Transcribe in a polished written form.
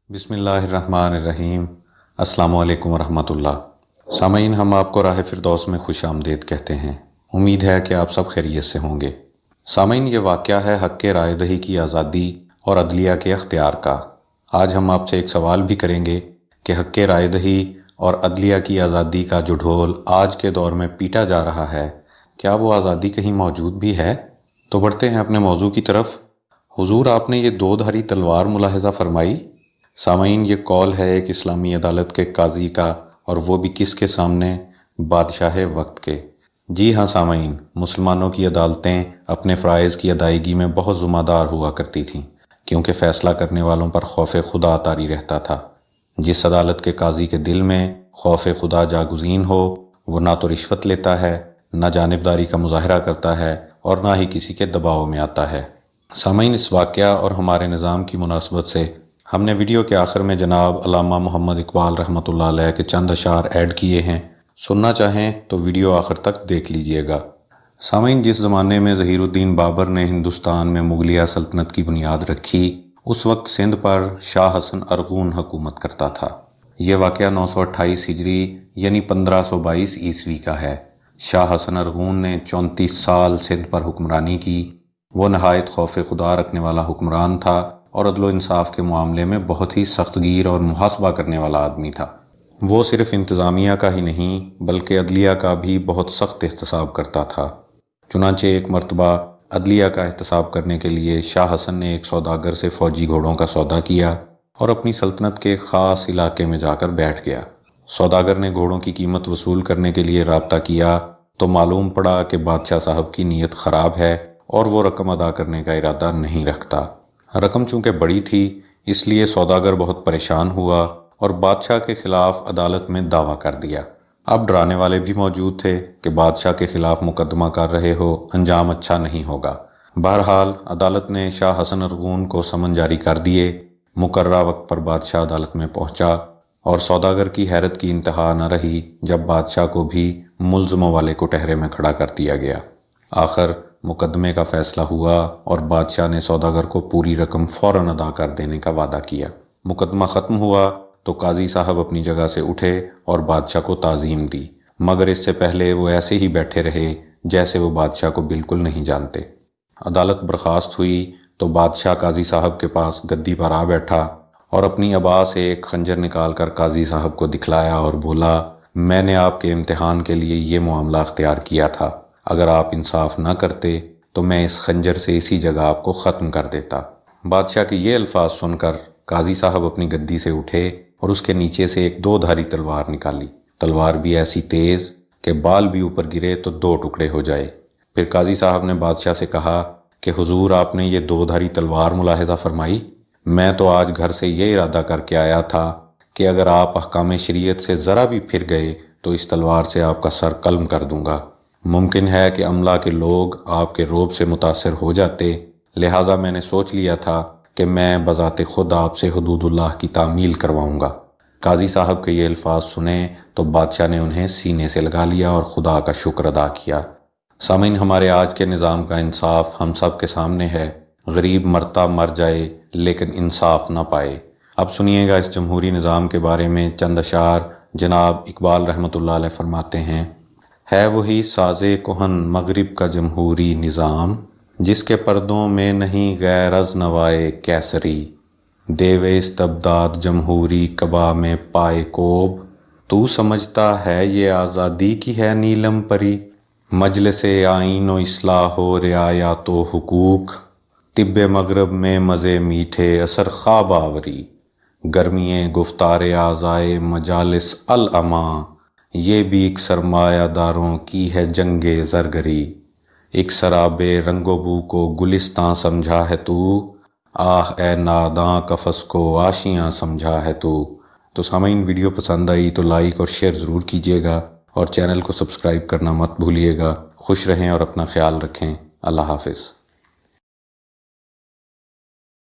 बिस्मिल्लाहिर्रहमानिर्रहीम। अस्सलामु अलैकुम वरहमतुल्लाह। सामीन, हम आपको राह फिरदौस में खुश आमदीद कहते हैं। उम्मीद है कि आप सब खैरियत से होंगे। सामीन, ये वाक़या है हक़ के राय दही की आज़ादी और अदलिया के अख्तियार का। आज हम आपसे एक सवाल भी करेंगे कि हक़ के राय दही और अदलिया की आज़ादी का जो ढोल आज के दौर में पीटा जा रहा है, क्या वो आज़ादी कहीं मौजूद भी है? तो बढ़ते हैं अपने मौजू की तरफ। हुजूर, आपने ये दो धारी तलवार मुलाहिज़ा फरमाई। सामीन, ये कौल है एक इस्लामी अदालत के काजी का, और वो भी किसके सामने? बादशाह वक्त के। जी हाँ सामीन, मुसलमानों की अदालतें अपने फ़राइज़ की अदायगी में बहुत ज़िम्मेदार हुआ करती थीं, क्योंकि फ़ैसला करने वालों पर खौफ खुदा तारी रहता था। जिस अदालत के काजी के दिल में खौफ खुदा जागुज़ीन हो, वो ना तो रिश्वत लेता है, ना जानिबदारी का मुज़ाहरा करता है, और ना ही किसी के दबाव में आता है। सामीन, इस वाक़या और हमारे निज़ाम की मुनासबत से हमने वीडियो के आखिर में जनाब अल्लामा मोहम्मद इकबाल रहमतुल्लाह अलैह के चंद अशार ऐड किए हैं। सुनना चाहें तो वीडियो आखिर तक देख लीजिएगा। सामीन, जिस ज़माने में ज़हीरुद्दीन बाबर ने हिंदुस्तान में मुगलिया सल्तनत की बुनियाद रखी, उस वक्त सिंध पर शाह हसन अरगून हुकूमत करता था। ये वाक़या 928 हिजरी यानी 1522 ईस्वी का है। शाह हसन अरगून ने 34 साल सिंध पर हुक्मरानी की। वो नहायत खौफ खुदा रखने वाला हुक्मरान था और अदलो इंसाफ के मामले में बहुत ही सख्तगीर और मुहासबा करने वाला आदमी था। वो सिर्फ इंतज़ामिया का ही नहीं बल्कि अदलिया का भी बहुत सख्त एहतसाब करता था। चुनांचे एक मरतबा अदलिया का एहतसाब करने के लिए शाह हसन ने एक सौदागर से फ़ौजी घोड़ों का सौदा किया और अपनी सल्तनत के ख़ास इलाके में जाकर बैठ गया। सौदागर ने घोड़ों की कीमत वसूल करने के लिए राब्ता किया तो मालूम पड़ा कि बादशाह साहब की नीयत ख़राब है और वो रकम अदा करने का इरादा नहीं रखता। रकम चूँकि बड़ी थी, इसलिए सौदागर बहुत परेशान हुआ और बादशाह के ख़िलाफ़ अदालत में दावा कर दिया। अब डराने वाले भी मौजूद थे कि बादशाह के ख़िलाफ़ मुकदमा कर रहे हो, अंजाम अच्छा नहीं होगा। बहरहाल अदालत ने शाह हसन अरगून को समन जारी कर दिए। मुकर्रा वक्त पर बादशाह अदालत में पहुंचा और सौदागर की हैरत की इंतहा न रही जब बादशाह को भी मुल्ज़मों वाले कुटहरे में खड़ा कर दिया गया। आखिर मुकदमे का फ़ैसला हुआ और बादशाह ने सौदागर को पूरी रकम फ़ौरन अदा कर देने का वादा किया। मुकदमा ख़त्म हुआ तो काजी साहब अपनी जगह से उठे और बादशाह को ताज़ीम दी, मगर इससे पहले वो ऐसे ही बैठे रहे जैसे वो बादशाह को बिल्कुल नहीं जानते। अदालत बर्खास्त हुई तो बादशाह काजी साहब के पास गद्दी पर आ बैठा और अपनी अबा से एक खंजर निकाल कर काजी साहब को दिखलाया और बोला, मैंने आपके इम्तिहान के लिए ये मामला अख्तियार किया था। अगर आप इंसाफ ना करते तो मैं इस खंजर से इसी जगह आपको ख़त्म कर देता। बादशाह के ये अल्फाज सुनकर काजी साहब अपनी गद्दी से उठे और उसके नीचे से एक दो धारी तलवार निकाली। तलवार भी ऐसी तेज़ कि बाल भी ऊपर गिरे तो दो टुकड़े हो जाए। फिर काजी साहब ने बादशाह से कहा कि हुजूर, आपने ये दो धारी तलवार मुलाहिज़ा फरमाई। मैं तो आज घर से ये इरादा करके आया था कि अगर आप अहकाम शरीयत से ज़रा भी फिर गए तो इस तलवार से आपका सर कल्म कर दूंगा। मुमकिन है कि अमला के लोग आपके रोब से मुतासर हो जाते, लिहाजा मैंने सोच लिया था कि मैं बज़ाते खुद आपसे हुदूदुल्लाह की तामील करवाऊंगा। काजी साहब के ये अल्फाज सुने तो बादशाह ने उन्हें सीने से लगा लिया और खुदा का शुक्र अदा किया। सामीन, हमारे आज के निज़ाम का इंसाफ हम सब के सामने है। गरीब मरता मर जाए लेकिन इंसाफ ना पाए। अब सुनिएगा इस जमहूरी निज़ाम के बारे में चंद अशार। जनाब इकबाल रहमतुल्लाह अलैह फरमाते हैं, है वही साज़े कुहन मगरिब का जमहूरी निज़ाम, जिसके पर्दों में नहीं गैरज नवाए कैसरी। देवे इस्तबदाद जमहूरी कबा में पाए कोब, तू समझता है ये आज़ादी की है नीलम परी। मजलिसे आईन व इस्लाह हो रियायात व हुकूक, तिब्बे मगरब में मज़े मीठे असर ख्वाब आवरी। गर्मिये गुफ्तारे आज़ाए मजालिस अल्लमा, ये भी एक सरमायादारों की है जंगे ज़रगरी। एक शराबे रंगोबू को गुलिस्तां समझा है तू, आह ए नादां कफस को आशियाँ समझा है तू। तो सामीन, वीडियो पसंद आई तो लाइक और शेयर ज़रूर कीजिएगा और चैनल को सब्सक्राइब करना मत भूलिएगा। खुश रहें और अपना ख्याल रखें। अल्लाह हाफ़िज़।